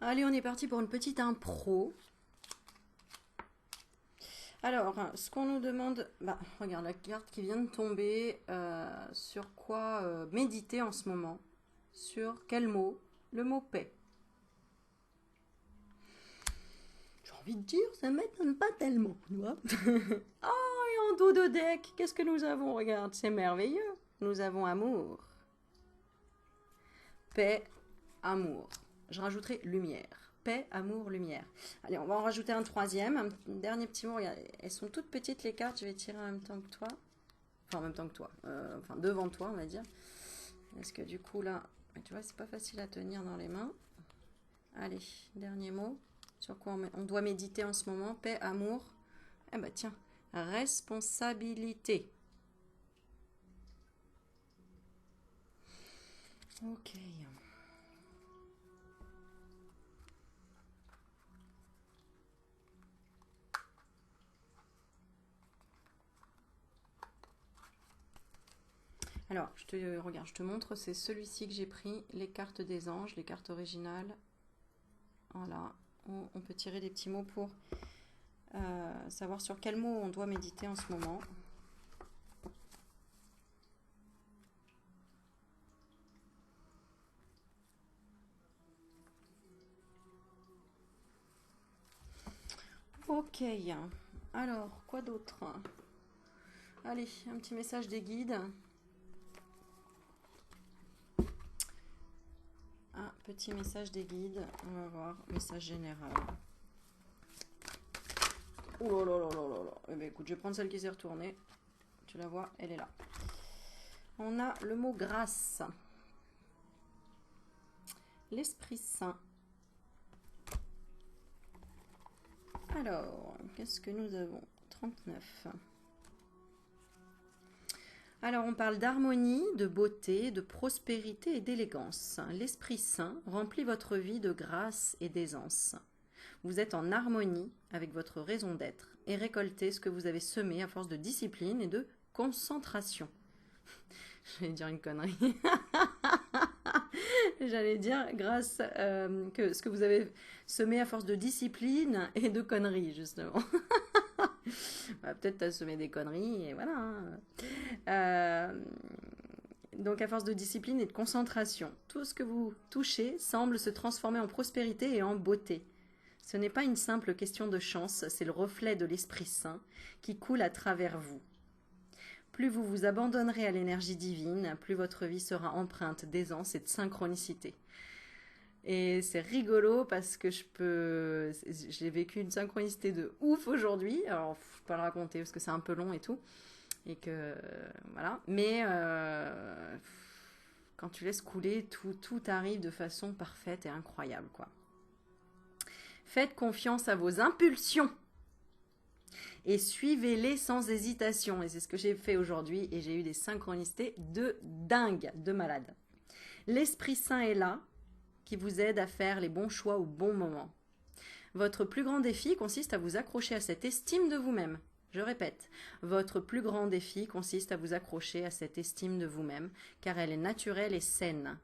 Allez, on est parti pour une petite impro. Alors, ce qu'on nous demande... Bah, regarde la carte qui vient de tomber. Sur quoi méditer en ce moment? Sur quel mot? Le mot paix. J'ai envie de dire, ça m'étonne pas tellement, tu vois. Oh, et en dos de deck, qu'est-ce que nous avons? Regarde, c'est merveilleux. Nous avons amour. Paix, amour. Je rajouterai lumière. Paix, amour, lumière. Allez, on va en rajouter un troisième. Un dernier petit mot. Regarde, elles sont toutes petites les cartes. Je vais tirer en même temps que toi. Enfin, en même temps que toi. Enfin, devant toi, on va dire. Parce que du coup, là, tu vois, c'est pas facile à tenir dans les mains. Allez, dernier mot. Sur quoi on doit méditer en ce moment? Paix, amour. Eh ben, tiens, responsabilité. Ok. Alors, regarde, je te montre, c'est celui-ci que j'ai pris, les cartes des anges, les cartes originales. Voilà, on peut tirer des petits mots pour savoir sur quel mot on doit méditer en ce moment. Ok, alors, quoi d'autre? Allez, un petit message des guides. Un petit message des guides, on va voir, message général. Oh là là là là là là. Eh bien, écoute, je vais prendre celle qui s'est retournée. Tu la vois, elle est là. On a le mot grâce. L'Esprit Saint. Alors, qu'est-ce que nous avons? 39. Alors, on parle d'harmonie, de beauté, de prospérité et d'élégance. L'Esprit Saint remplit votre vie de grâce et d'aisance. Vous êtes en harmonie avec votre raison d'être et récoltez ce que vous avez semé à force de discipline et de concentration. Je vais dire une connerie. J'allais dire grâce que ce que vous avez semé à force de discipline et de conneries, justement. Bah, peut-être tu as semé des conneries et voilà. Donc à force de discipline et de concentration, tout ce que vous touchez semble se transformer en prospérité et en beauté. Ce n'est pas une simple question de chance, c'est le reflet de l'Esprit Saint qui coule à travers vous. Plus vous vous abandonnerez à l'énergie divine, plus votre vie sera empreinte d'aisance et de synchronicité. Et c'est rigolo parce que j'ai vécu une synchronicité de ouf aujourd'hui. Alors, je peux pas le raconter parce que c'est un peu long et tout. Et que, voilà. Mais quand tu laisses couler, tout arrive de façon parfaite et incroyable, quoi. Faites confiance à vos impulsions et suivez-les sans hésitation. Et c'est ce que j'ai fait aujourd'hui et j'ai eu des synchronicités de dingue, de malade. L'Esprit Saint est là, qui vous aide à faire les bons choix au bon moment. Votre plus grand défi consiste à vous accrocher à cette estime de vous-même. Je répète, votre plus grand défi consiste à vous accrocher à cette estime de vous-même, car elle est naturelle et saine,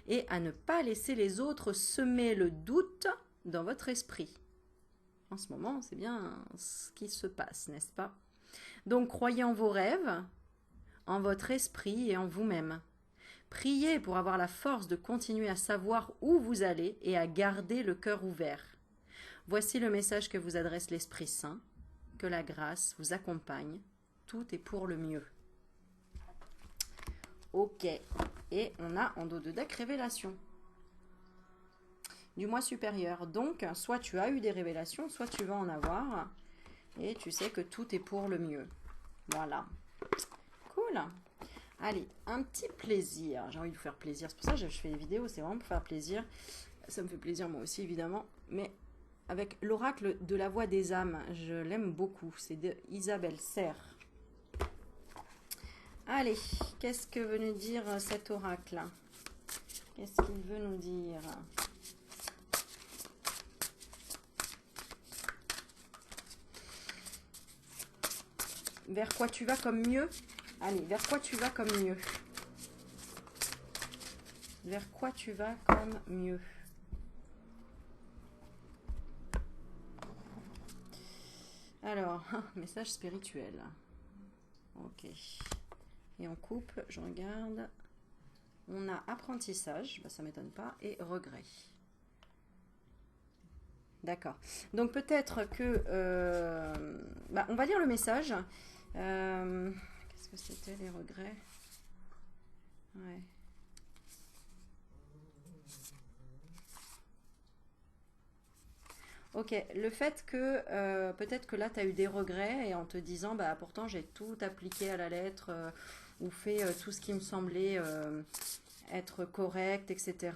et à ne pas laisser les autres semer le doute dans votre esprit. En ce moment, c'est bien ce qui se passe, n'est-ce pas? Donc croyez en vos rêves, en votre esprit et en vous-même. Priez pour avoir la force de continuer à savoir où vous allez et à garder le cœur ouvert. Voici le message que vous adresse l'Esprit Saint. Que la grâce vous accompagne. Tout est pour le mieux. Ok. Et on a en dos de deck révélation. Du mois supérieur. Donc, soit tu as eu des révélations, soit tu vas en avoir. Et tu sais que tout est pour le mieux. Voilà. Cool. Allez, un petit plaisir. J'ai envie de vous faire plaisir. C'est pour ça que je fais des vidéos. C'est vraiment pour faire plaisir. Ça me fait plaisir moi aussi, évidemment. Mais avec l'oracle de la voix des âmes, je l'aime beaucoup. C'est de Isabelle Serre. Allez, qu'est-ce que veut nous dire cet oracle? Qu'est-ce qu'il veut nous dire? Vers quoi tu vas comme mieux? Allez, vers quoi tu vas comme mieux? Vers quoi tu vas comme mieux? Alors, message spirituel. Ok. Et on coupe, je regarde. On a apprentissage, bah, ça m'étonne pas, et regret. D'accord. Donc peut-être que... bah, on va lire le message. Qu'est-ce que c'était les regrets? Ouais. Ok, le fait que peut-être que là tu as eu des regrets et en te disant bah pourtant j'ai tout appliqué à la lettre ou fait tout ce qui me semblait être correct, etc.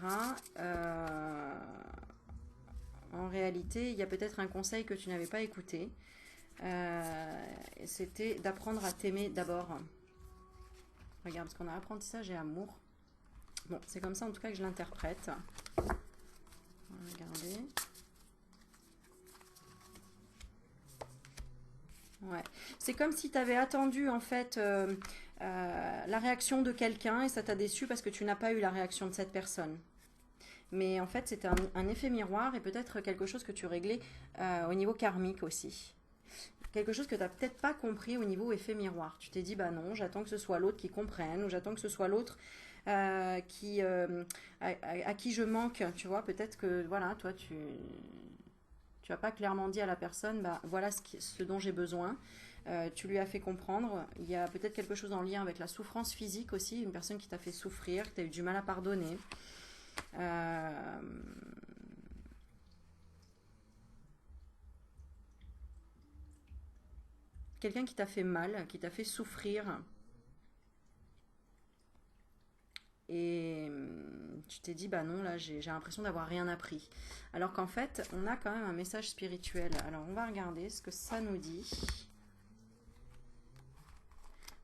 En réalité, il y a peut-être un conseil que tu n'avais pas écouté. C'était d'apprendre à t'aimer d'abord. Regarde, parce qu'on a apprentissage et amour. Bon, c'est comme ça en tout cas que je l'interprète. On va regarder. Ouais. C'est comme si tu avais attendu en fait la réaction de quelqu'un et ça t'a déçu parce que tu n'as pas eu la réaction de cette personne. Mais en fait, c'était un effet miroir et peut-être quelque chose que tu réglais au niveau karmique aussi. Quelque chose que tu n'as peut-être pas compris au niveau effet miroir. Tu t'es dit, bah non, j'attends que ce soit l'autre qui comprenne ou j'attends que ce soit l'autre à qui je manque. Tu vois, peut-être que voilà, toi, tu n'as pas clairement dit à la personne, bah, voilà ce dont j'ai besoin. Tu lui as fait comprendre. Il y a peut-être quelque chose en lien avec la souffrance physique aussi, une personne qui t'a fait souffrir, que tu as eu du mal à pardonner. Euh, Quelqu'un qui t'a fait mal, qui t'a fait souffrir. Et tu t'es dit, bah non, là j'ai l'impression d'avoir rien appris. Alors qu'en fait, on a quand même un message spirituel. Alors on va regarder ce que ça nous dit.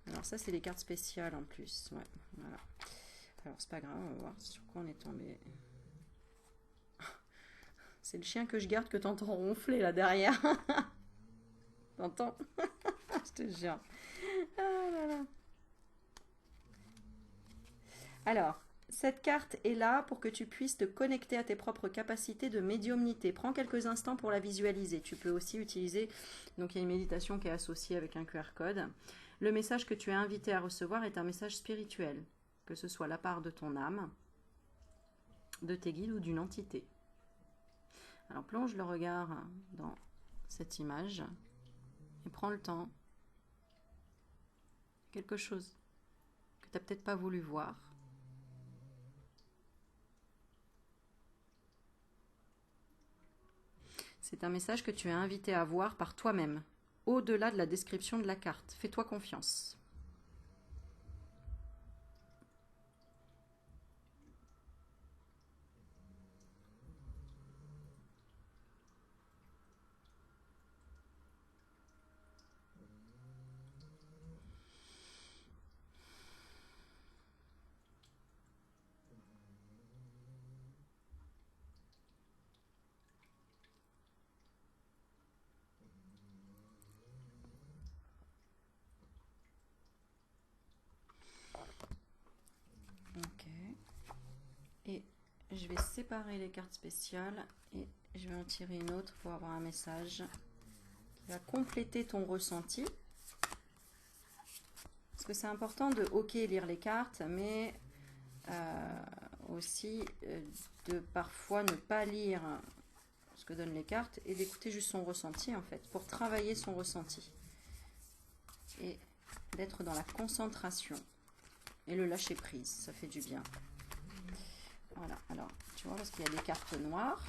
Alors ça, c'est les cartes spéciales en plus. Ouais, voilà. Alors c'est pas grave, on va voir sur quoi on est tombé. C'est le chien que je garde que t'entends ronfler là derrière. T'entends? Je te jure. Ah là là. Alors, cette carte est là pour que tu puisses te connecter à tes propres capacités de médiumnité. Prends quelques instants pour la visualiser. Tu peux aussi utiliser, donc il y a une méditation qui est associée avec un QR code. Le message que tu es invité à recevoir est un message spirituel, que ce soit la part de ton âme, de tes guides ou d'une entité. Alors plonge le regard dans cette image et prends le temps. Quelque chose que tu n'as peut-être pas voulu voir. C'est un message que tu es invité à voir par toi-même, au-delà de la description de la carte. Fais-toi confiance. Ok. Et je vais séparer les cartes spéciales et je vais en tirer une autre pour avoir un message qui va compléter ton ressenti. Parce que c'est important de lire les cartes, mais aussi de parfois ne pas lire ce que donnent les cartes et d'écouter juste son ressenti en fait, pour travailler son ressenti. Et d'être dans la concentration et le lâcher prise, ça fait du bien. Voilà, alors tu vois, parce qu'il y a des cartes noires.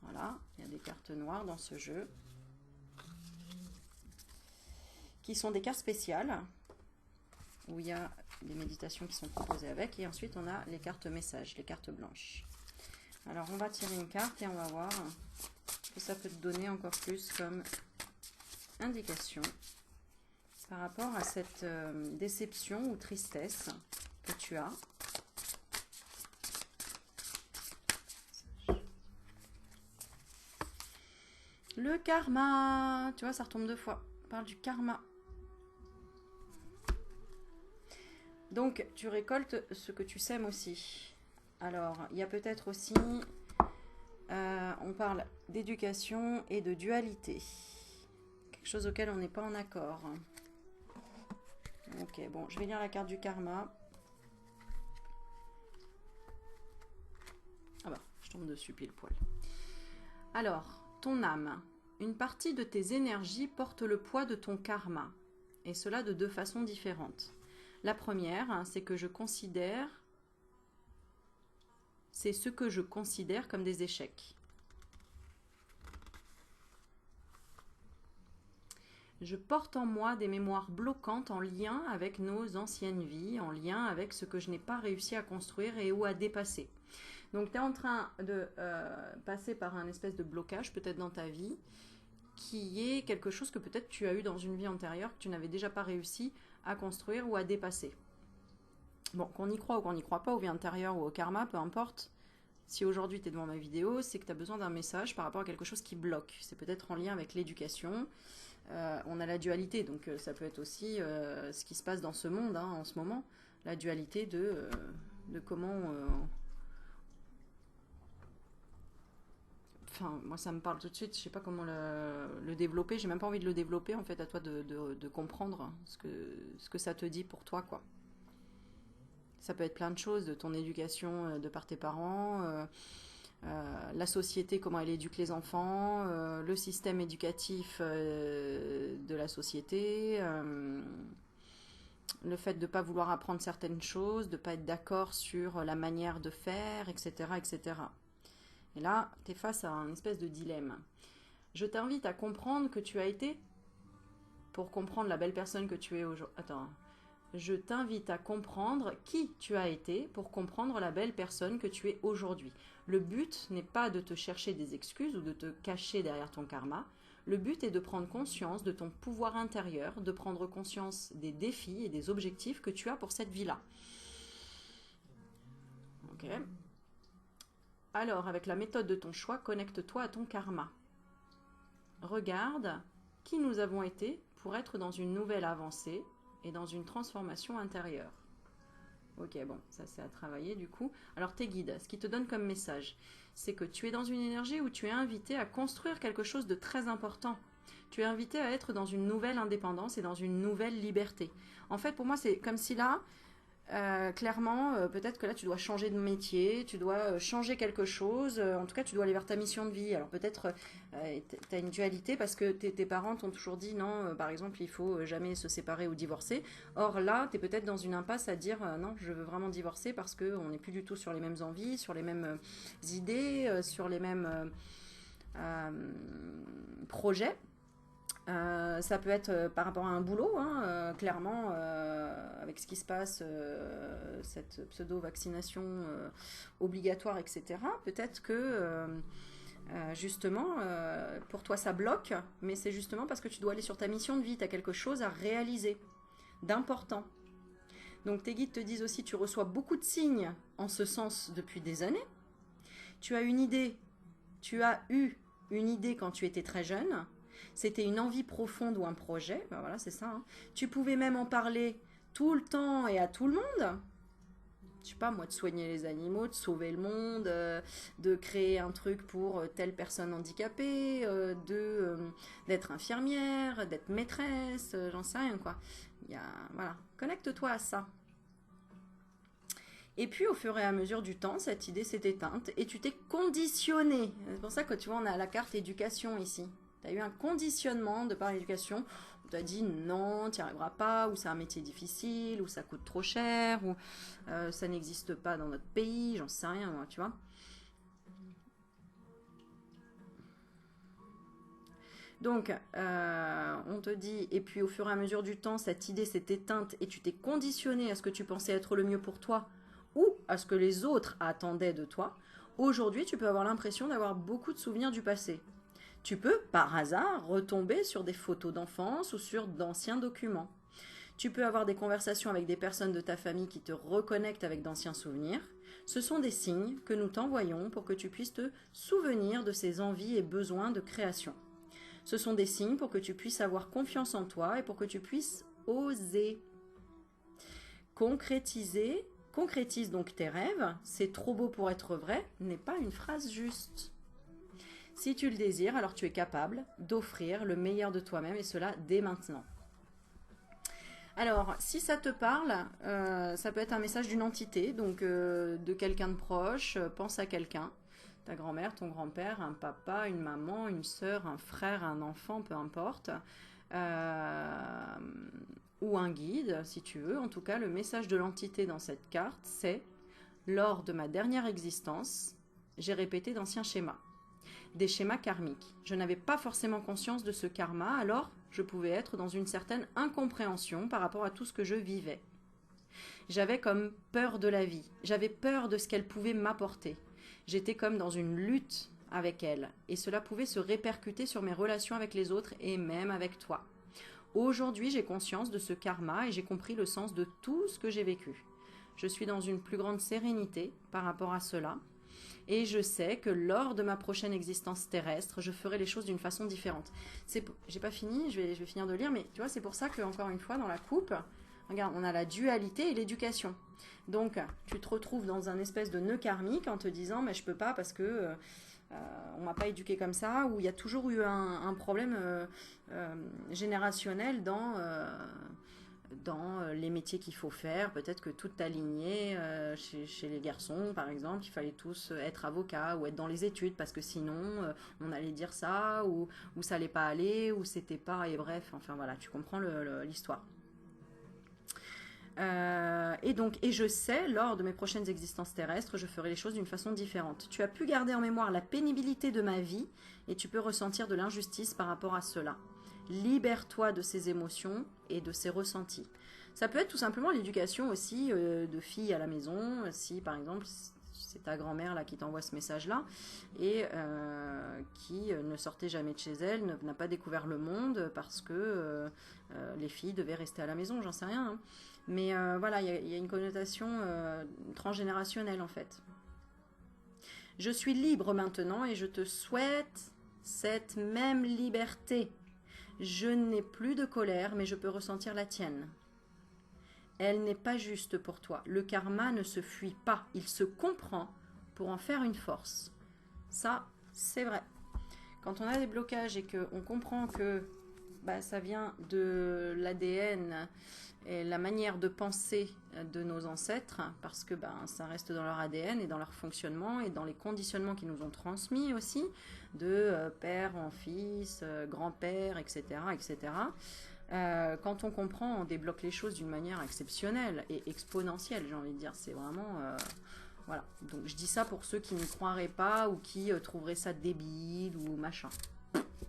Voilà, il y a des cartes noires dans ce jeu. Qui sont des cartes spéciales. Où il y a des méditations qui sont proposées avec. Et ensuite, on a les cartes messages, les cartes blanches. Alors, on va tirer une carte et on va voir ce que ça peut te donner encore plus comme indication par rapport à cette déception ou tristesse que tu as. Le karma, tu vois, ça retombe deux fois. On parle du karma. Donc, tu récoltes ce que tu sèmes aussi. Alors, il y a peut-être aussi, on parle d'éducation et de dualité. Quelque chose auquel on n'est pas en accord. Ok, bon, je vais lire la carte du karma. Ah bah, je tombe dessus pile poil. Alors, ton âme. Une partie de tes énergies porte le poids de ton karma. Et cela de deux façons différentes. La première, c'est que je considère... C'est ce que je considère comme des échecs. Je porte en moi des mémoires bloquantes en lien avec nos anciennes vies, en lien avec ce que je n'ai pas réussi à construire et ou à dépasser. Donc, tu es en train de passer par un espèce de blocage, peut-être dans ta vie, qui est quelque chose que peut-être tu as eu dans une vie antérieure, que tu n'avais déjà pas réussi à construire ou à dépasser. Bon, qu'on y croit ou qu'on n'y croit pas, aux vies antérieures ou au karma, peu importe. Si aujourd'hui tu es devant ma vidéo, c'est que tu as besoin d'un message par rapport à quelque chose qui bloque. C'est peut-être en lien avec l'éducation. On a la dualité, donc ça peut être aussi ce qui se passe dans ce monde hein, en ce moment. La dualité de comment... Enfin, moi ça me parle tout de suite, je sais pas comment le développer, j'ai même pas envie de le développer en fait, à toi de comprendre ce que ça te dit pour toi quoi. Ça peut être plein de choses, de ton éducation de par tes parents, la société, comment elle éduque les enfants, le système éducatif de la société, le fait de ne pas vouloir apprendre certaines choses, de ne pas être d'accord sur la manière de faire, etc. etc. Et là, tu es face à un espèce de dilemme. Je t'invite à comprendre que tu as été, pour comprendre la belle personne que tu es aujourd'hui. Attends. Je t'invite à comprendre qui tu as été pour comprendre la belle personne que tu es aujourd'hui. Le but n'est pas de te chercher des excuses ou de te cacher derrière ton karma. Le but est de prendre conscience de ton pouvoir intérieur, de prendre conscience des défis et des objectifs que tu as pour cette vie-là. Ok. Alors, avec la méthode de ton choix, connecte-toi à ton karma. Regarde qui nous avons été pour être dans une nouvelle avancée et dans une transformation intérieure. Ok, bon, ça c'est à travailler du coup. Alors tes guides, ce qu'ils te donnent comme message, c'est que tu es dans une énergie où tu es invité à construire quelque chose de très important. Tu es invité à être dans une nouvelle indépendance et dans une nouvelle liberté. En fait, pour moi, c'est comme si là, clairement, peut-être que là tu dois changer de métier, tu dois changer quelque chose, en tout cas tu dois aller vers ta mission de vie. Alors peut-être tu as une dualité parce que tes parents t'ont toujours dit non, par exemple il faut jamais se séparer ou divorcer. Or là tu es peut-être dans une impasse à dire non, je veux vraiment divorcer parce qu'on n'est plus du tout sur les mêmes envies, sur les mêmes idées, sur les mêmes projets. Ça peut être par rapport à un boulot, hein, clairement, avec ce qui se passe, cette pseudo-vaccination obligatoire, etc. Peut-être que, justement, pour toi ça bloque, mais c'est justement parce que tu dois aller sur ta mission de vie, tu as quelque chose à réaliser d'important. Donc tes guides te disent aussi, tu reçois beaucoup de signes en ce sens depuis des années. Tu as une idée, tu as eu une idée quand tu étais très jeune. C'était une envie profonde ou un projet, ben voilà, c'est ça. Hein. Tu pouvais même en parler tout le temps et à tout le monde. Je sais pas moi, de soigner les animaux, de sauver le monde, de créer un truc pour telle personne handicapée, d'être infirmière, d'être maîtresse, j'en sais rien quoi. Voilà, connecte-toi à ça. Et puis au fur et à mesure du temps, cette idée s'est éteinte et tu t'es conditionné. C'est pour ça que tu vois, on a la carte éducation ici. Tu as eu un conditionnement de par l'éducation. On t'a dit non, tu n'y arriveras pas, ou c'est un métier difficile, ou ça coûte trop cher, ou ça n'existe pas dans notre pays, j'en sais rien, moi, tu vois. Donc, on te dit, et puis au fur et à mesure du temps, cette idée s'est éteinte et tu t'es conditionné à ce que tu pensais être le mieux pour toi, ou à ce que les autres attendaient de toi. Aujourd'hui, tu peux avoir l'impression d'avoir beaucoup de souvenirs du passé. Tu peux, par hasard, retomber sur des photos d'enfance ou sur d'anciens documents. Tu peux avoir des conversations avec des personnes de ta famille qui te reconnectent avec d'anciens souvenirs. Ce sont des signes que nous t'envoyons pour que tu puisses te souvenir de ces envies et besoins de création. Ce sont des signes pour que tu puisses avoir confiance en toi et pour que tu puisses oser. Concrétise donc tes rêves. C'est trop beau pour être vrai n'est pas une phrase juste. Si tu le désires, alors tu es capable d'offrir le meilleur de toi-même et cela dès maintenant. Alors, si ça te parle, ça peut être un message d'une entité, donc de quelqu'un de proche, pense à quelqu'un, ta grand-mère, ton grand-père, un papa, une maman, une sœur, un frère, un enfant, peu importe, ou un guide, si tu veux. En tout cas, le message de l'entité dans cette carte, c'est « Lors de ma dernière existence, j'ai répété d'anciens schémas. » Des schémas karmiques. Je n'avais pas forcément conscience de ce karma, alors je pouvais être dans une certaine incompréhension par rapport à tout ce que je vivais. J'avais comme peur de la vie, j'avais peur de ce qu'elle pouvait m'apporter. J'étais comme dans une lutte avec elle, et cela pouvait se répercuter sur mes relations avec les autres et même avec toi. Aujourd'hui, j'ai conscience de ce karma et j'ai compris le sens de tout ce que j'ai vécu. Je suis dans une plus grande sérénité par rapport à cela. Et je sais que lors de ma prochaine existence terrestre, je ferai les choses d'une façon différente. J'ai pas fini, je vais finir de lire, mais tu vois, c'est pour ça que, encore une fois, dans la coupe, regarde, on a la dualité et l'éducation. Donc, tu te retrouves dans un espèce de nœud karmique en te disant, mais je peux pas parce que on m'a pas éduqué comme ça, ou il y a toujours eu un problème générationnel dans les métiers qu'il faut faire. Peut-être que toute ta lignée, chez les garçons par exemple, il fallait tous être avocat ou être dans les études parce que sinon on allait dire ça ou ça allait pas aller ou c'était pas, et bref, enfin voilà, tu comprends l'histoire. Et je sais, lors de mes prochaines existences terrestres, je ferai les choses d'une façon différente. Tu as pu garder en mémoire la pénibilité de ma vie et tu peux ressentir de l'injustice par rapport à cela. Libère-toi de ces émotions et de ces ressentis. Ça peut être tout simplement l'éducation aussi de filles à la maison. Si par exemple c'est ta grand-mère là qui t'envoie ce message-là et qui ne sortait jamais de chez elle, n'a pas découvert le monde parce que les filles devaient rester à la maison, j'en sais rien. Hein. Mais voilà, il y a une connotation transgénérationnelle en fait. Je suis libre maintenant et je te souhaite cette même liberté. Je n'ai plus de colère, mais je peux ressentir la tienne. Elle n'est pas juste pour toi. Le karma ne se fuit pas. Il se comprend pour en faire une force. Ça, c'est vrai. Quand on a des blocages et qu'on comprend que ça vient de l'ADN et la manière de penser de nos ancêtres, parce que ça reste dans leur ADN et dans leur fonctionnement et dans les conditionnements qu'ils nous ont transmis aussi, de père en fils, grand-père, etc. etc. Quand on comprend, on débloque les choses d'une manière exceptionnelle et exponentielle, j'ai envie de dire. C'est vraiment... voilà. Donc je dis ça pour ceux qui n'y croiraient pas ou qui trouveraient ça débile ou machin.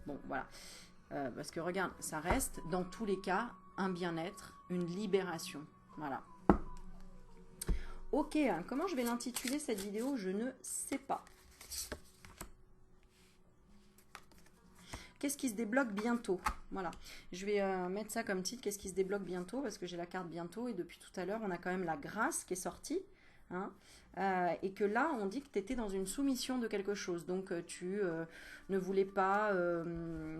Bon, voilà. Parce que regarde, ça reste dans tous les cas un bien-être, une libération. Voilà. Ok, comment je vais l'intituler cette vidéo, je ne sais pas. Qu'est-ce qui se débloque bientôt? Voilà, je vais mettre ça comme titre, qu'est-ce qui se débloque bientôt, parce que j'ai la carte bientôt, et depuis tout à l'heure, on a quand même la grâce qui est sortie. Hein, et que là, on dit que tu étais dans une soumission de quelque chose. Donc, tu ne voulais pas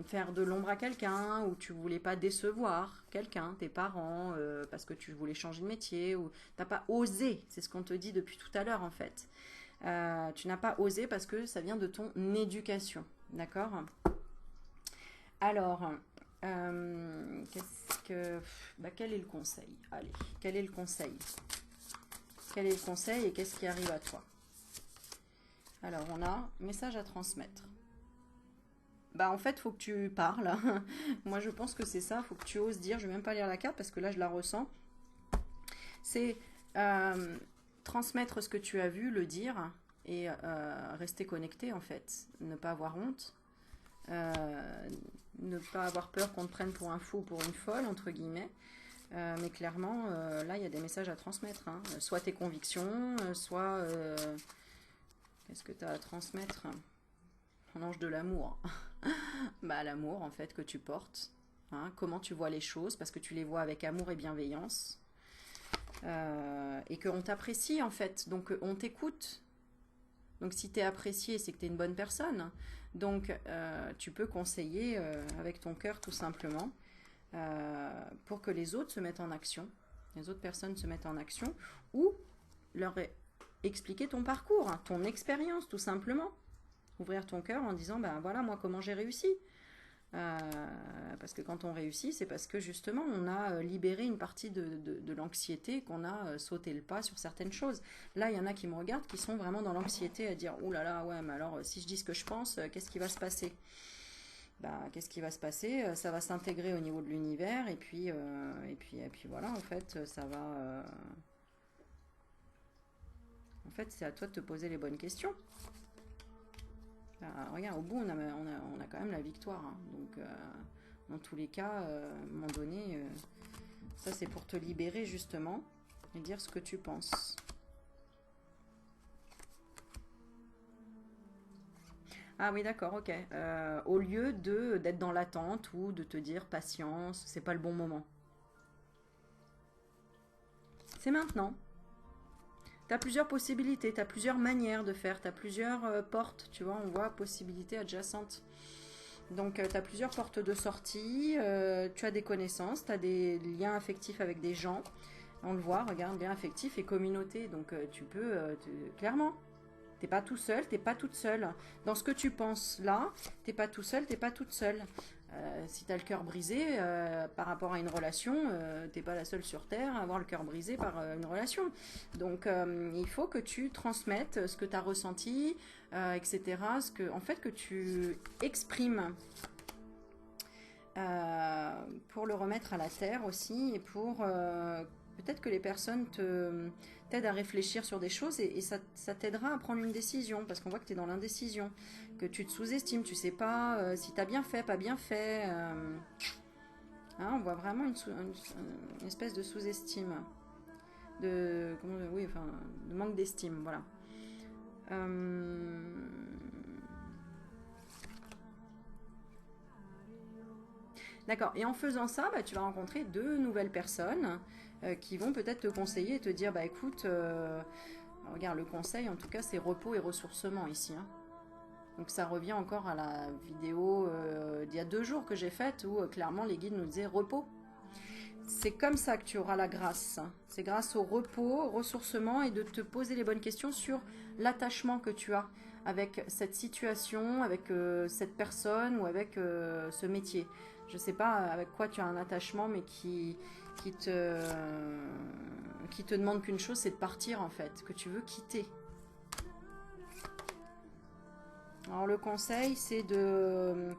faire de l'ombre à quelqu'un, ou tu voulais pas décevoir quelqu'un, tes parents, parce que tu voulais changer de métier, ou tu n'as pas osé. C'est ce qu'on te dit depuis tout à l'heure, en fait. Tu n'as pas osé parce que ça vient de ton éducation. D'accord? Alors, quel est le conseil? Allez, quel est le conseil? Quel est le conseil et qu'est-ce qui arrive à toi? Alors, on a message à transmettre. En fait, il faut que tu parles. Moi, je pense que c'est ça. Il faut que tu oses dire. Je ne vais même pas lire la carte parce que là, je la ressens. C'est transmettre ce que tu as vu, le dire et rester connecté, en fait. Ne pas avoir honte. Ne pas avoir peur qu'on te prenne pour un fou ou pour une folle, entre guillemets. Mais clairement, là, il y a des messages à transmettre. Hein. Soit tes convictions, soit... qu'est-ce que tu as à transmettre? Un ange de l'amour. L'amour, en fait, que tu portes. Hein. Comment tu vois les choses, parce que tu les vois avec amour et bienveillance. Et qu'on t'apprécie, en fait. Donc, on t'écoute. Donc, si tu es apprécié, c'est que tu es une bonne personne. Donc, tu peux conseiller avec ton cœur, tout simplement. Pour que les autres se mettent en action, les autres personnes se mettent en action, ou leur expliquer ton parcours, hein, ton expérience tout simplement. Ouvrir ton cœur en disant, ben voilà, moi, comment j'ai réussi. Parce que quand on réussit, c'est parce que justement, on a libéré une partie de l'anxiété, qu'on a sauté le pas sur certaines choses. Là, il y en a qui me regardent, qui sont vraiment dans l'anxiété à dire, oh là là, ouais, mais alors, si je dis ce que je pense, qu'est-ce qui va se passer? Bah, qu'est-ce qui va se passer? Ça va s'intégrer au niveau de l'univers, et puis voilà, en fait, ça va... En fait, c'est à toi de te poser les bonnes questions. Bah, regarde, au bout, on a quand même la victoire. Hein. Donc, dans tous les cas, à un moment donné, ça c'est pour te libérer justement et dire ce que tu penses. Ah oui, d'accord, ok. Au lieu d'être dans l'attente ou de te dire patience, c'est pas le bon moment. C'est maintenant. Tu as plusieurs possibilités, tu as plusieurs manières de faire, tu as plusieurs portes, tu vois, on voit possibilités adjacentes. Donc, tu as plusieurs portes de sortie, tu as des connaissances, tu as des liens affectifs avec des gens. On le voit, regarde, liens affectifs et communauté. Donc, tu peux, clairement, t'es pas tout seul, t'es pas toute seule. Dans ce que tu penses là, t'es pas tout seul, t'es pas toute seule. Si tu as le cœur brisé par rapport à une relation, t'es pas la seule sur Terre à avoir le cœur brisé par une relation. Donc il faut que tu transmettes ce que tu as ressenti, etc. En fait, que tu exprimes pour le remettre à la Terre aussi et pour peut-être que les personnes t'aident à réfléchir sur des choses et ça t'aidera à prendre une décision parce qu'on voit que tu es dans l'indécision, que tu te sous-estimes, tu sais pas si tu as bien fait, pas bien fait. Hein, on voit vraiment une espèce de sous-estime, oui, enfin, de manque d'estime, voilà. D'accord. Et en faisant ça, bah, tu vas rencontrer deux nouvelles personnes qui vont peut-être te conseiller et te dire, bah écoute, regarde, le conseil, en tout cas, c'est repos et ressourcement ici. Hein. Donc ça revient encore à la vidéo d'il y a 2 jours que j'ai faite où clairement les guides nous disaient repos. C'est comme ça que tu auras la grâce. C'est grâce au repos, au ressourcement et de te poser les bonnes questions sur l'attachement que tu as avec cette situation, avec cette personne ou avec ce métier. Je ne sais pas avec quoi tu as un attachement, mais qui te demande qu'une chose, c'est de partir en fait, que tu veux quitter. Alors le conseil, c'est de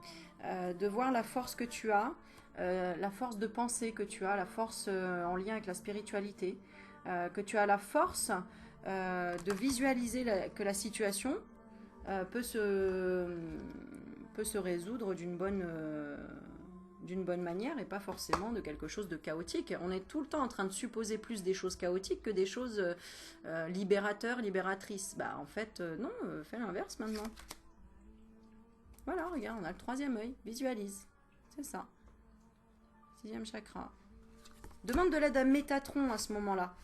voir la force que tu as, la force de pensée que tu as, la force en lien avec la spiritualité, que tu as la force de visualiser que la situation peut se résoudre d'une bonne manière et pas forcément de quelque chose de chaotique. On est tout le temps en train de supposer plus des choses chaotiques que des choses libérateurs, libératrices. Bah en fait, non, fais l'inverse maintenant. Voilà, regarde, on a le 3e œil. Visualise. C'est ça. 6e chakra. Demande de l'aide à Métatron à ce moment-là.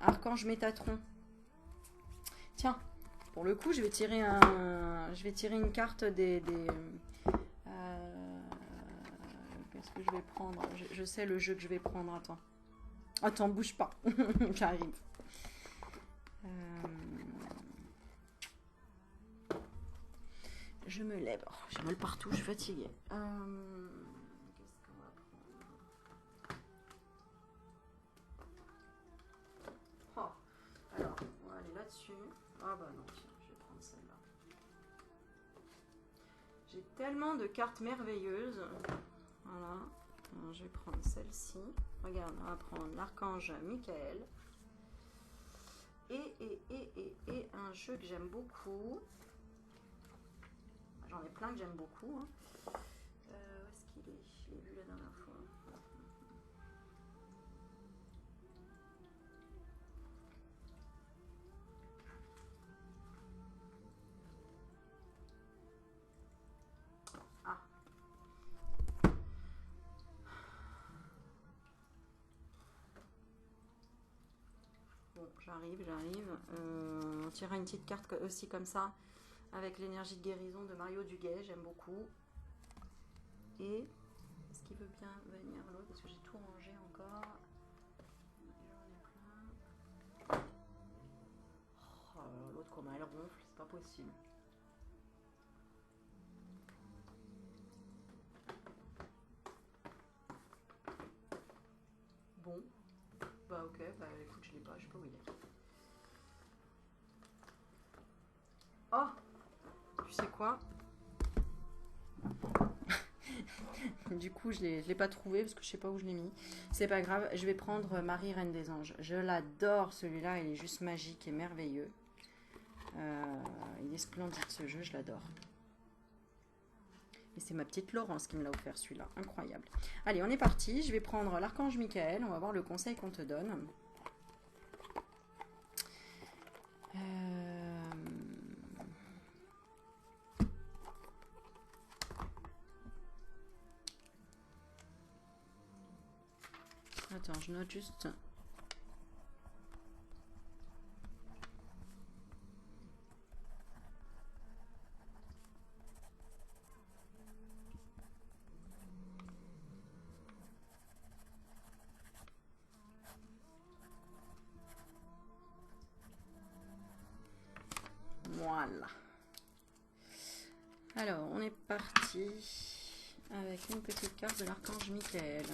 Archange Métatron. Tiens, pour le coup, je vais tirer une carte des qu'est-ce que je vais prendre? Je sais le jeu que je vais prendre. Attends, bouge pas. J'arrive. Je me lève. Oh, j'ai mal partout, je suis fatiguée. Qu'est-ce qu'on va prendre? Oh, alors, on va aller là-dessus. Ah bah non, tiens, je vais prendre celle-là. J'ai tellement de cartes merveilleuses. Voilà. Alors, je vais prendre celle-ci. Regarde, on va prendre l'archange Michael. Et un jeu que j'aime beaucoup. J'en ai plein que j'aime beaucoup. Hein. Où est-ce qu'il est? Je l'ai vu la dernière fois. Ah. Bon, j'arrive. On tirera une petite carte aussi comme ça. Avec l'énergie de guérison de Mario Duguay, j'aime beaucoup. Et est-ce qu'il veut bien venir l'autre? Parce que j'ai tout rangé encore. J'en ai plein. Oh, l'autre, comment elle ronfle, c'est pas possible. Bon, bah ok, bah écoute, je l'ai pas, je sais pas où il est. Oh, tu sais quoi? Du coup, je l'ai pas trouvé parce que je sais pas où je l'ai mis. C'est pas grave, je vais prendre Marie, Reine des Anges. Je l'adore celui-là, il est juste magique et merveilleux. Il est splendide ce jeu, je l'adore. Et c'est ma petite Laurence qui me l'a offert celui-là, incroyable. Allez, on est parti, je vais prendre l'archange Michael, on va voir le conseil qu'on te donne. Attends, je note juste. Voilà. Alors, on est parti avec une petite carte de l'archange Michael.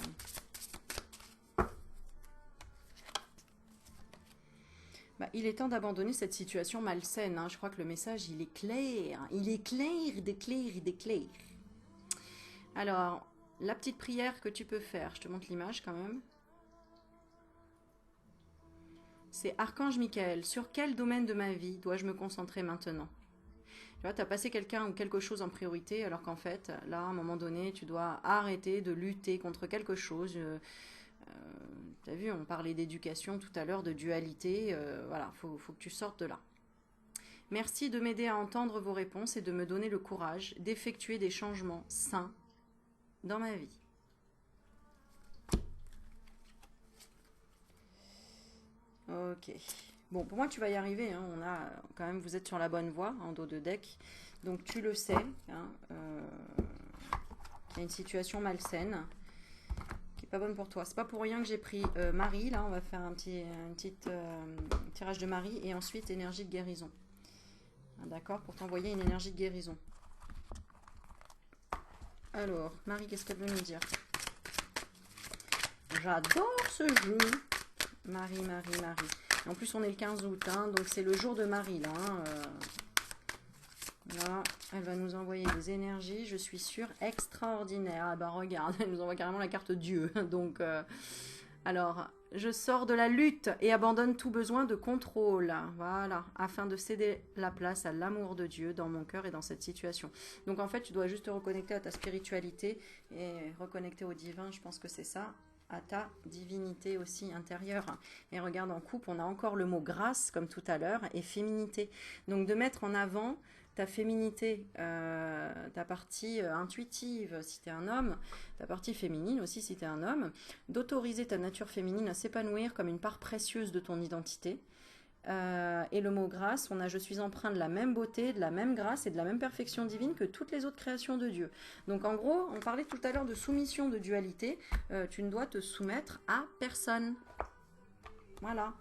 Bah, il est temps d'abandonner cette situation malsaine. Hein. Je crois que le message, il est clair. Il est clair, il est clair, il est clair. Alors, la petite prière que tu peux faire, je te montre l'image quand même. C'est Archange Michael. Sur quel domaine de ma vie dois-je me concentrer maintenant? Tu vois, tu as passé quelqu'un ou quelque chose en priorité, alors qu'en fait, là, à un moment donné, tu dois arrêter de lutter contre quelque chose. Tu as vu, on parlait d'éducation tout à l'heure, de dualité. Voilà, faut que tu sortes de là. Merci de m'aider à entendre vos réponses et de me donner le courage d'effectuer des changements sains dans ma vie. Ok. Bon, pour moi, tu vas y arriver. Hein. On a quand même, vous êtes sur la bonne voie en dos de deck. Donc, tu le sais. Hein, il y a une situation malsaine qui n'est pas bonne pour toi. C'est pas pour rien que j'ai pris Marie. Là, on va faire un petit tirage de Marie et ensuite énergie de guérison. D'accord, pour t'envoyer une énergie de guérison. Alors, Marie, qu'est-ce qu'elle veut nous dire? J'adore ce jeu. Marie, Marie, Marie. En plus, on est le 15 août, hein, donc c'est le jour de Marie, là. Hein, là, elle va nous envoyer des énergies, je suis sûre, extraordinaires. Ah bah regarde, elle nous envoie carrément la carte Dieu. Donc, alors, je sors de la lutte et abandonne tout besoin de contrôle. Voilà, afin de céder la place à l'amour de Dieu dans mon cœur et dans cette situation. Donc en fait, tu dois juste te reconnecter à ta spiritualité et reconnecter au divin, je pense que c'est ça. À ta divinité aussi intérieure. Et regarde, en couple, on a encore le mot grâce, comme tout à l'heure, et féminité. Donc de mettre en avant ta féminité, ta partie intuitive si tu es un homme, ta partie féminine aussi si tu es un homme, d'autoriser ta nature féminine à s'épanouir comme une part précieuse de ton identité. Et le mot grâce, on a je suis empreint de la même beauté, de la même grâce et de la même perfection divine que toutes les autres créations de Dieu. Donc en gros, on parlait tout à l'heure de soumission, de dualité. Tu ne dois te soumettre à personne. Voilà.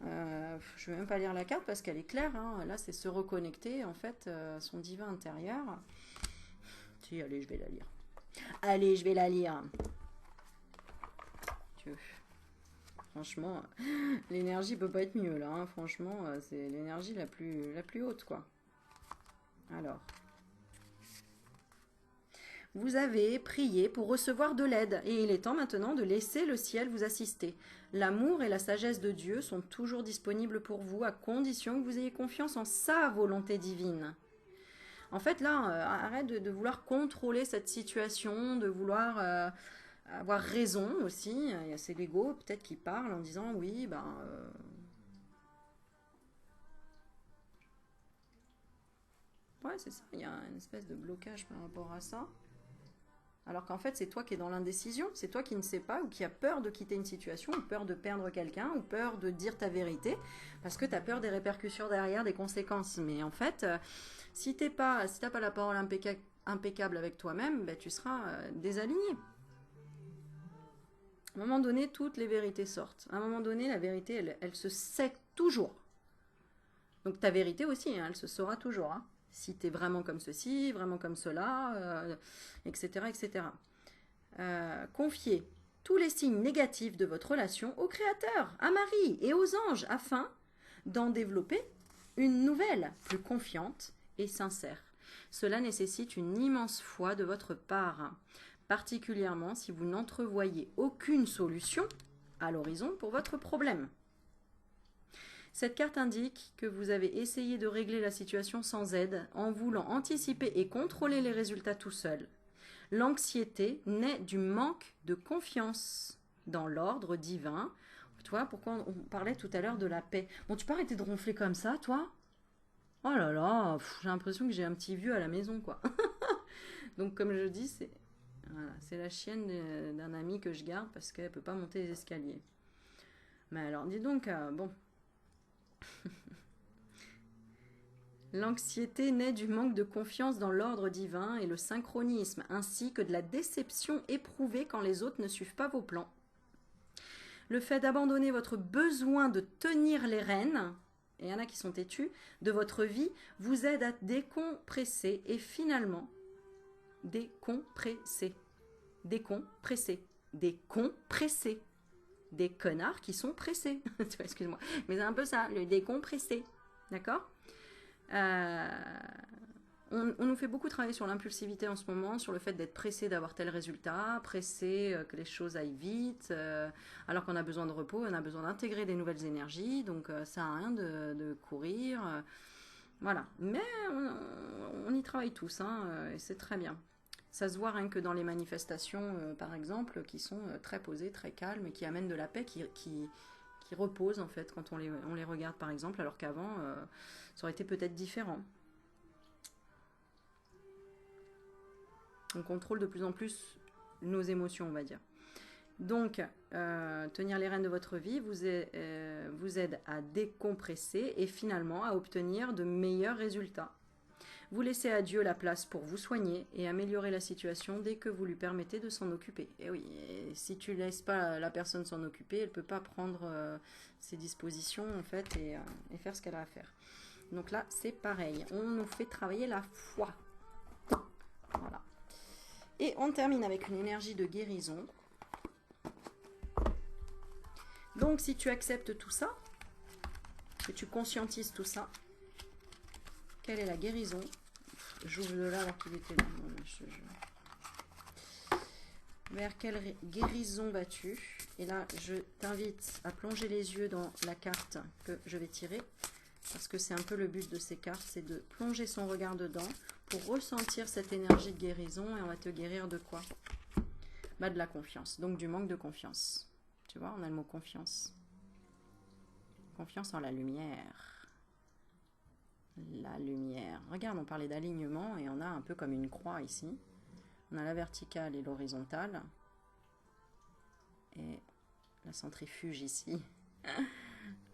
Je ne vais même pas lire la carte parce qu'elle est claire. Hein. Là, c'est se reconnecter en fait à son divin intérieur. Si, allez, je vais la lire. Allez, je vais la lire. Dieu. Franchement, l'énergie peut pas être mieux là. Hein. Franchement, c'est l'énergie la plus haute, quoi. Alors, vous avez prié pour recevoir de l'aide et il est temps maintenant de laisser le ciel vous assister. L'amour et la sagesse de Dieu sont toujours disponibles pour vous à condition que vous ayez confiance en sa volonté divine. En fait, là, arrête de vouloir contrôler cette situation, de vouloir avoir raison aussi. C'est l'ego peut-être qui parle en disant oui, ben... Ouais, c'est ça, il y a une espèce de blocage par rapport à ça. Alors qu'en fait, c'est toi qui es dans l'indécision, c'est toi qui ne sais pas ou qui a peur de quitter une situation, ou peur de perdre quelqu'un, ou peur de dire ta vérité, parce que tu as peur des répercussions derrière, des conséquences. Mais en fait, si tu n'as pas la parole impeccable avec toi-même, ben, tu seras désaligné. À un moment donné, toutes les vérités sortent. À un moment donné, la vérité, elle se sait toujours. Donc ta vérité aussi, hein, elle se saura toujours. Hein. Si tu es vraiment comme ceci, vraiment comme cela, etc. etc. Confiez tous les signes négatifs de votre relation au Créateur, à Marie et aux anges, afin d'en développer une nouvelle, plus confiante et sincère. Cela nécessite une immense foi de votre part, particulièrement si vous n'entrevoyez aucune solution à l'horizon pour votre problème. Cette carte indique que vous avez essayé de régler la situation sans aide, en voulant anticiper et contrôler les résultats tout seul. L'anxiété naît du manque de confiance dans l'ordre divin. Tu vois, pourquoi on parlait tout à l'heure de la paix. Bon, tu peux arrêter de ronfler comme ça, toi? Oh là là, j'ai l'impression que j'ai un petit vieux à la maison, quoi. Donc, comme je dis, voilà, c'est la chienne d'un ami que je garde parce qu'elle ne peut pas monter les escaliers. Mais alors, dis donc, bon... L'anxiété naît du manque de confiance dans l'ordre divin et le synchronisme, ainsi que de la déception éprouvée quand les autres ne suivent pas vos plans. Le fait d'abandonner votre besoin de tenir les rênes, et il y en a qui sont têtus, de votre vie, vous aide à décompresser et finalement, décompresser, des connards qui sont pressés. Excuse-moi, mais c'est un peu ça, le décompressé, d'accord? On nous fait beaucoup travailler sur l'impulsivité en ce moment, sur le fait d'être pressé d'avoir tel résultat, pressé que les choses aillent vite, alors qu'on a besoin de repos, on a besoin d'intégrer des nouvelles énergies, donc ça sert à rien de courir. Voilà, mais on y travaille tous, hein, et c'est très bien. Ça se voit rien que dans les manifestations, par exemple, qui sont très posées, très calmes, et qui amènent de la paix, qui reposent en fait quand on les regarde par exemple, alors qu'avant ça aurait été peut-être différent. On contrôle de plus en plus nos émotions, on va dire. Donc, tenir les rênes de votre vie vous aide à décompresser et finalement à obtenir de meilleurs résultats. Vous laissez à Dieu la place pour vous soigner et améliorer la situation dès que vous lui permettez de s'en occuper. Et oui, si tu ne laisses pas la personne s'en occuper, elle ne peut pas prendre ses dispositions en fait et faire ce qu'elle a à faire. Donc là, c'est pareil. On nous fait travailler la foi. Voilà. Et on termine avec une énergie de guérison. Donc, si tu acceptes tout ça, que tu conscientises tout ça, quelle est la guérison? J'ouvre de là alors qu'il était là. Vers quelle guérison vas-tu? Et là, je t'invite à plonger les yeux dans la carte que je vais tirer. Parce que c'est un peu le but de ces cartes, c'est de plonger son regard dedans pour ressentir cette énergie de guérison. Et on va te guérir de quoi? Bah, de la confiance, donc du manque de confiance. Tu vois, on a le mot confiance. Confiance en la lumière. La lumière. Regarde, on parlait d'alignement et on a un peu comme une croix ici. On a la verticale et l'horizontale. Et la centrifuge ici.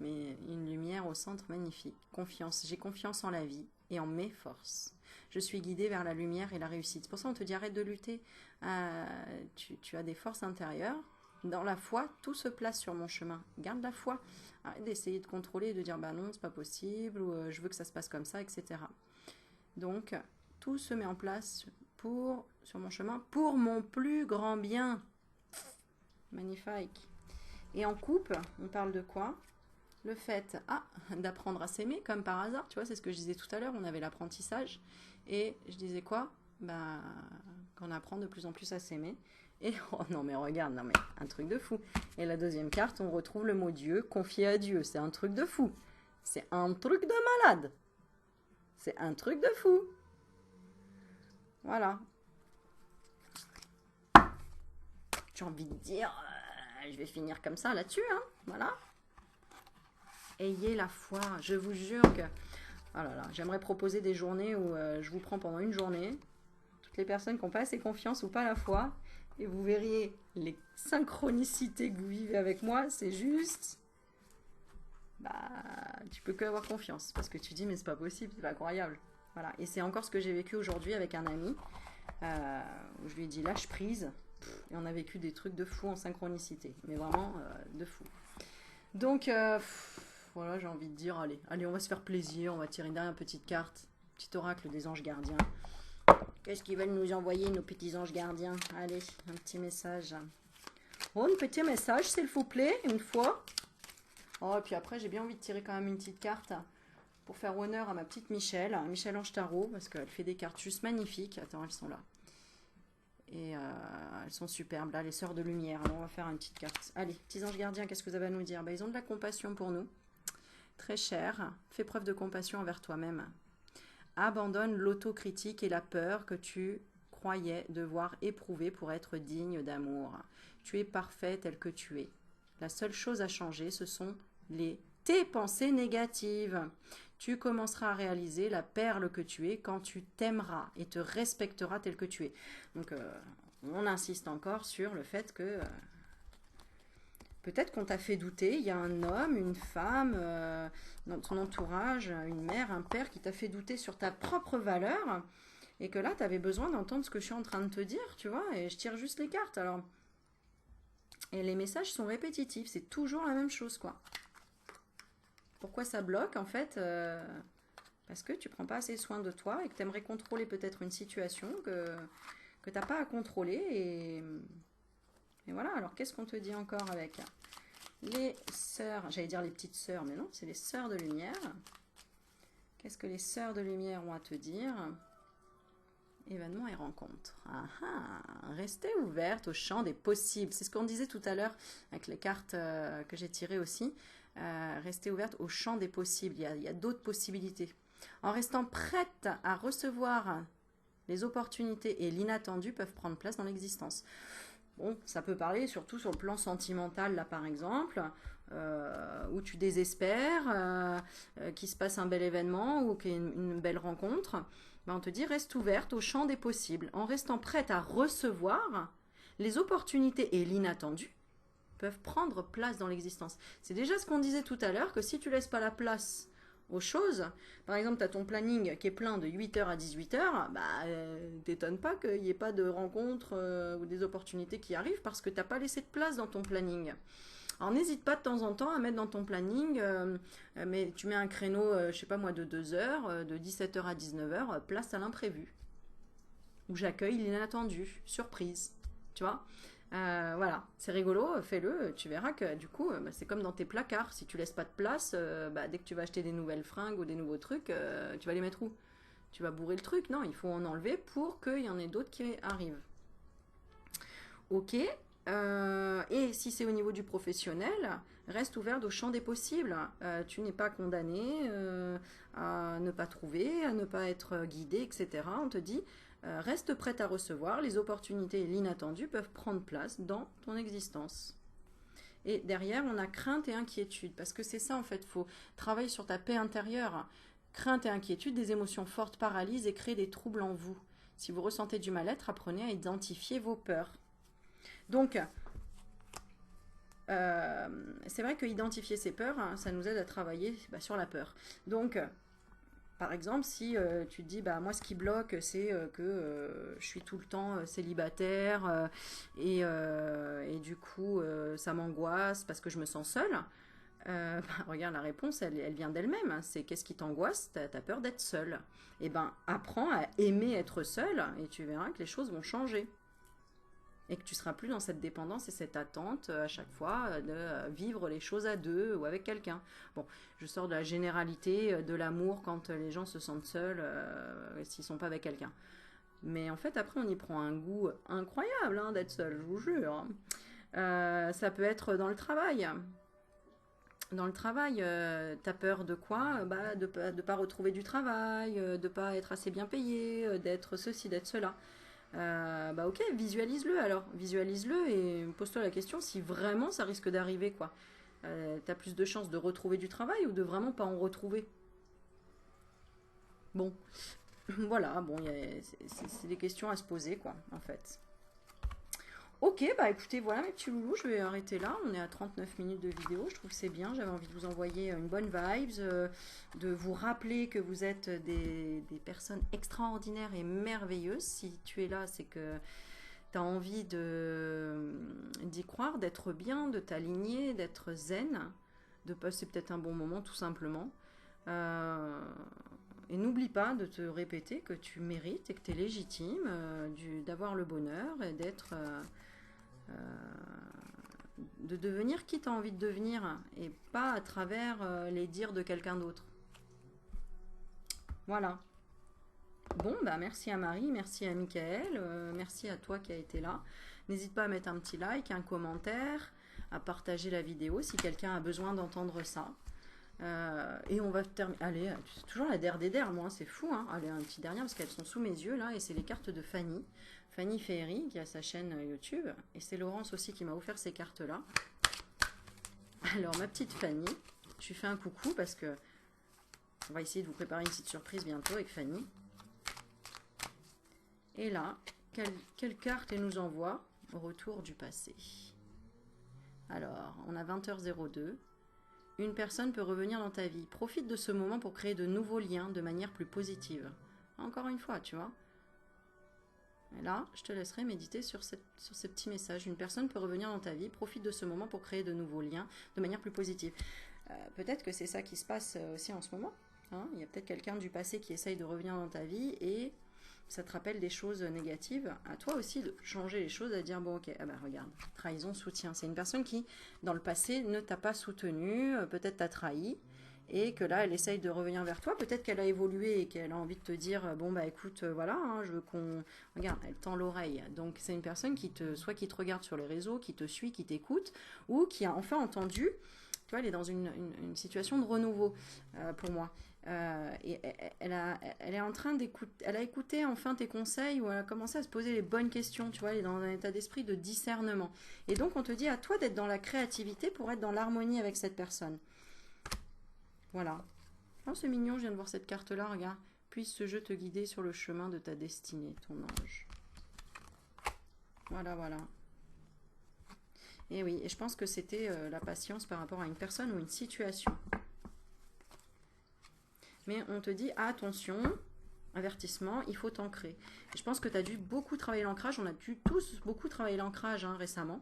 Mais une lumière au centre magnifique. Confiance. J'ai confiance en la vie et en mes forces. Je suis guidée vers la lumière et la réussite. C'est pour ça qu'on te dit arrête de lutter. Tu as des forces intérieures. Dans la foi, tout se place sur mon chemin. Garde la foi. Arrête d'essayer de contrôler et de dire bah non, c'est pas possible, ou je veux que ça se passe comme ça, etc. Donc, tout se met en place sur mon chemin pour mon plus grand bien. Magnifique. Et en couple, on parle de quoi? Le fait d'apprendre à s'aimer, comme par hasard. Tu vois, c'est ce que je disais tout à l'heure. On avait l'apprentissage. Et je disais quoi? Bah, qu'on apprend de plus en plus à s'aimer. Et oh non mais regarde, non mais un truc de fou. Et la deuxième carte, on retrouve le mot Dieu, confié à Dieu. C'est un truc de fou. C'est un truc de malade. C'est un truc de fou. Voilà. J'ai envie de dire, je vais finir comme ça là-dessus, hein. Voilà. Ayez la foi. Je vous jure que... Oh là là, j'aimerais proposer des journées où je vous prends pendant une journée. Toutes les personnes qui n'ont pas assez confiance ou pas la foi... Et vous verriez les synchronicités que vous vivez avec moi, c'est juste... Bah, tu peux que avoir confiance. Parce que tu dis, mais c'est pas possible, c'est pas croyable. Voilà. Et c'est encore ce que j'ai vécu aujourd'hui avec un ami. Où je lui ai dit, lâche prise. Et on a vécu des trucs de fou en synchronicité. Mais vraiment, de fou. Donc, voilà, j'ai envie de dire, allez, on va se faire plaisir, on va tirer une dernière petite carte, petit oracle des anges gardiens. Qu'est-ce qu'ils veulent nous envoyer, nos petits anges gardiens? Allez, un petit message. Oh, un petit message, s'il vous plaît, une fois. Oh, et puis après, j'ai bien envie de tirer quand même une petite carte pour faire honneur à ma petite Michel, Michel Ange Tarot, parce qu'elle fait des cartes juste magnifiques. Attends, elles sont là. Et elles sont superbes, là, les sœurs de lumière. Alors, on va faire une petite carte. Allez, petits anges gardiens, qu'est-ce que vous avez à nous dire? Ils ont de la compassion pour nous. Très cher. Fais preuve de compassion envers toi-même. Abandonne l'autocritique et la peur que tu croyais devoir éprouver pour être digne d'amour. Tu es parfait tel que tu es. La seule chose à changer, ce sont tes pensées négatives. Tu commenceras à réaliser la perle que tu es quand tu t'aimeras et te respecteras tel que tu es. Donc, on insiste encore sur le fait que peut-être qu'on t'a fait douter. Il y a un homme, une femme, dans ton entourage, une mère, un père qui t'a fait douter sur ta propre valeur et que là, tu avais besoin d'entendre ce que je suis en train de te dire, tu vois, et je tire juste les cartes. Alors, et les messages sont répétitifs, c'est toujours la même chose, quoi. Pourquoi ça bloque, en fait? Parce que tu prends pas assez soin de toi et que tu aimerais contrôler peut-être une situation que tu n'as pas à contrôler. Et voilà, alors qu'est-ce qu'on te dit encore avec les sœurs? J'allais dire les petites sœurs, mais non, c'est les sœurs de lumière. Qu'est-ce que les sœurs de lumière ont à te dire? Événements et rencontres. Ah ah, restez ouverte au champ des possibles. C'est ce qu'on disait tout à l'heure avec les cartes que j'ai tirées aussi. Restez ouverte au champ des possibles. Il y a d'autres possibilités. En restant prête à recevoir les opportunités et l'inattendu peuvent prendre place dans l'existence. Bon, ça peut parler surtout sur le plan sentimental, là par exemple, où tu désespères, qu'il se passe un bel événement ou qu'il y ait une belle rencontre. Ben, on te dit reste ouverte au champ des possibles. En restant prête à recevoir, les opportunités et l'inattendu peuvent prendre place dans l'existence. C'est déjà ce qu'on disait tout à l'heure, que si tu laisses pas la place aux choses, par exemple, tu as ton planning qui est plein de 8h à 18h, bah, t'étonnes pas qu'il n'y ait pas de rencontres ou des opportunités qui arrivent parce que tu n'as pas laissé de place dans ton planning. Alors, n'hésite pas de temps en temps à mettre dans ton planning, mais tu mets un créneau, je sais pas moi, de 2 heures, de 17h à 19h, place à l'imprévu, où j'accueille l'inattendu, surprise, tu vois. Voilà, c'est rigolo, fais-le, tu verras que du coup, bah, c'est comme dans tes placards, si tu laisses pas de place, bah, dès que tu vas acheter des nouvelles fringues ou des nouveaux trucs, tu vas les mettre où? Tu vas bourrer le truc, non, il faut en enlever pour qu'il y en ait d'autres qui arrivent. Ok, et si c'est au niveau du professionnel, reste ouverte au champ des possibles. Tu n'es pas condamné à ne pas trouver, à ne pas être guidé, etc. On te dit, reste prête à recevoir, les opportunités et l'inattendu peuvent prendre place dans ton existence. Et derrière, on a crainte et inquiétude, parce que c'est ça en fait, il faut travailler sur ta paix intérieure. Crainte et inquiétude, des émotions fortes paralysent et créent des troubles en vous. Si vous ressentez du mal-être, apprenez à identifier vos peurs. Donc, c'est vrai que identifier ses peurs, hein, ça nous aide à travailler sur la peur. Donc, par exemple, si tu te dis, bah, moi, ce qui bloque, c'est que je suis tout le temps célibataire et du coup, ça m'angoisse parce que je me sens seule. Bah, regarde, la réponse, elle vient d'elle-même. Hein. C'est qu'est-ce qui t'angoisse? T'as peur d'être seule. Et ben, apprends à aimer être seule et tu verras que les choses vont changer. Et que tu seras plus dans cette dépendance et cette attente à chaque fois de vivre les choses à deux ou avec quelqu'un. Bon, je sors de la généralité de l'amour quand les gens se sentent seuls s'ils sont pas avec quelqu'un. Mais en fait, après, on y prend un goût incroyable hein, d'être seul, je vous jure. Ça peut être dans le travail. Dans le travail, t'as peur de quoi? Bah, de pas retrouver du travail, de pas être assez bien payé, d'être ceci, d'être cela. Bah ok, visualise-le alors, visualise-le et pose-toi la question si vraiment ça risque d'arriver quoi. T'as plus de chances de retrouver du travail ou de vraiment pas en retrouver. Bon, voilà, bon, c'est des questions à se poser quoi, en fait. Ok, bah écoutez, voilà mes petits loulous, je vais arrêter là. On est à 39 minutes de vidéo, je trouve que c'est bien. J'avais envie de vous envoyer une bonne vibes, de vous rappeler que vous êtes des personnes extraordinaires et merveilleuses. Si tu es là, c'est que tu as envie d'y croire, d'être bien, de t'aligner, d'être zen. de passer peut-être un bon moment tout simplement. Et n'oublie pas de te répéter que tu mérites et que tu es légitime d'avoir le bonheur et d'être... de devenir qui tu as envie de devenir et pas à travers les dires de quelqu'un d'autre. Voilà. Bon, bah merci à Marie, merci à Michael, merci à toi qui a été là. N'hésite pas à mettre un petit like, un commentaire, à partager la vidéo si quelqu'un a besoin d'entendre ça. Et on va terminer. Allez, c'est toujours la der des der, moi, c'est fou. Hein. Allez, un petit dernier parce qu'elles sont sous mes yeux là, et c'est les cartes de Fanny. Fanny Ferry qui a sa chaîne YouTube, et c'est Laurence aussi qui m'a offert ces cartes là. Alors, ma petite Fanny, je lui fais un coucou parce que on va essayer de vous préparer une petite surprise bientôt avec Fanny. Et là, quelle carte elle nous envoie au retour du passé? Alors, on a 20h02. Une personne peut revenir dans ta vie. Profite de ce moment pour créer de nouveaux liens de manière plus positive. Encore une fois, tu vois. Et là, je te laisserai méditer sur ces petits messages. Une personne peut revenir dans ta vie. Profite de ce moment pour créer de nouveaux liens de manière plus positive. Peut-être que c'est ça qui se passe aussi en ce moment. Hein. Il y a peut-être quelqu'un du passé qui essaye de revenir dans ta vie et ça te rappelle des choses négatives. À toi aussi de changer les choses, à dire bon ok, ah ben regarde, trahison, soutien. C'est une personne qui, dans le passé, ne t'a pas soutenu, peut-être t'a trahi, et que là, elle essaye de revenir vers toi. Peut-être qu'elle a évolué et qu'elle a envie de te dire bon bah écoute, voilà, hein, je veux qu'on... Regarde, elle tend l'oreille. Donc c'est une personne soit qui te regarde sur les réseaux, qui te suit, qui t'écoute, ou qui a enfin entendu. Tu vois, elle est dans une situation de renouveau pour moi. Et elle est en train d'écouter, elle a écouté enfin tes conseils, ou elle a commencé à se poser les bonnes questions, tu vois, elle est dans un état d'esprit de discernement. Et donc on te dit à toi d'être dans la créativité pour être dans l'harmonie avec cette personne. Voilà. Oh, c'est mignon, je viens de voir cette carte-là, regarde. Puisse ce jeu te guider sur le chemin de ta destinée, ton ange. Voilà, voilà. Et oui, et je pense que c'était la patience par rapport à une personne ou une situation. Mais on te dit, attention, avertissement, il faut t'ancrer. Je pense que tu as dû beaucoup travailler l'ancrage, on a dû tous beaucoup travailler l'ancrage récemment.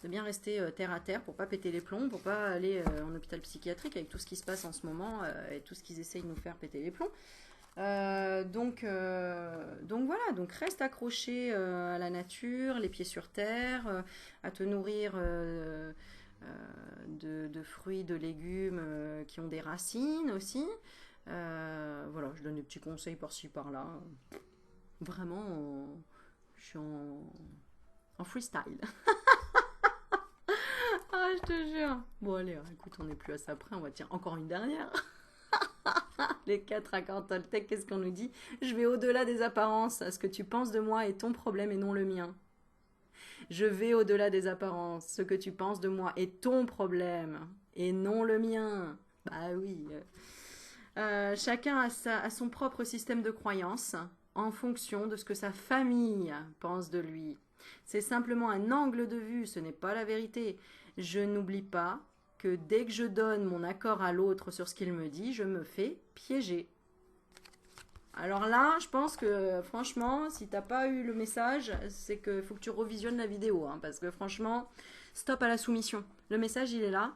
De bien rester terre à terre pour pas péter les plombs, pour pas aller en hôpital psychiatrique avec tout ce qui se passe en ce moment et tout ce qu'ils essayent de nous faire péter les plombs. Donc voilà, donc reste accroché à la nature, les pieds sur terre, à te nourrir de fruits, de légumes qui ont des racines aussi. Voilà, je donne des petits conseils par-ci par-là. Vraiment, je suis en freestyle. Ah, je te jure. Bon, allez, écoute, on n'est plus à ça près, on va tirer encore une dernière. Les 4 accords Toltec, qu'est-ce qu'on nous dit? Je vais au-delà des apparences. Ce que tu penses de moi est ton problème et non le mien. Je vais au-delà des apparences. Ce que tu penses de moi est ton problème et non le mien. Bah oui. Chacun a son propre système de croyance en fonction de ce que sa famille pense de lui. C'est simplement un angle de vue, ce n'est pas la vérité. Je n'oublie pas que dès que je donne mon accord à l'autre sur ce qu'il me dit, je me fais piéger. Alors là, je pense que franchement, si t'as pas eu le message, c'est qu'il faut que tu revisionnes la vidéo, hein, parce que franchement, stop à la soumission. Le message, il est là.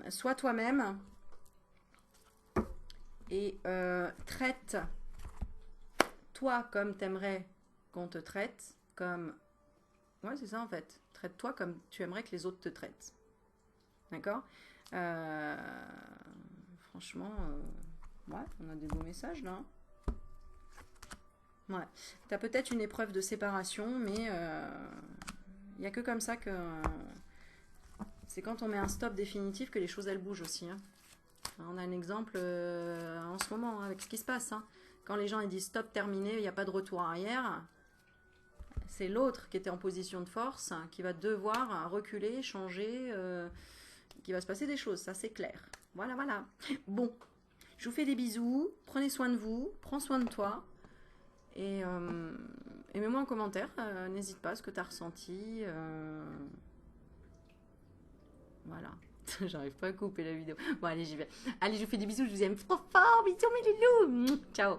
Sois toi-même et traite toi comme t'aimerais qu'on te traite, comme... Ouais, c'est ça en fait. Traite-toi comme tu aimerais que les autres te traitent. D'accord? Franchement, ouais, on a des beaux messages là. Ouais. Tu as peut-être une épreuve de séparation, mais il n'y a que comme ça que... c'est quand on met un stop définitif que les choses elles bougent aussi. Hein. On a un exemple en ce moment avec ce qui se passe. Hein. Quand les gens ils disent stop, terminé, il n'y a pas de retour arrière, c'est l'autre qui était en position de force qui va devoir reculer, changer, qui va se passer des choses, ça c'est clair. Voilà, voilà. Bon, je vous fais des bisous, prenez soin de vous, prends soin de toi, et mets-moi en commentaire, n'hésite pas ce que tu as ressenti. Voilà. J'arrive pas à couper la vidéo. Bon, allez, j'y vais. Allez, je vous fais des bisous, je vous aime trop fort. Bisous, mes loulous. Ciao.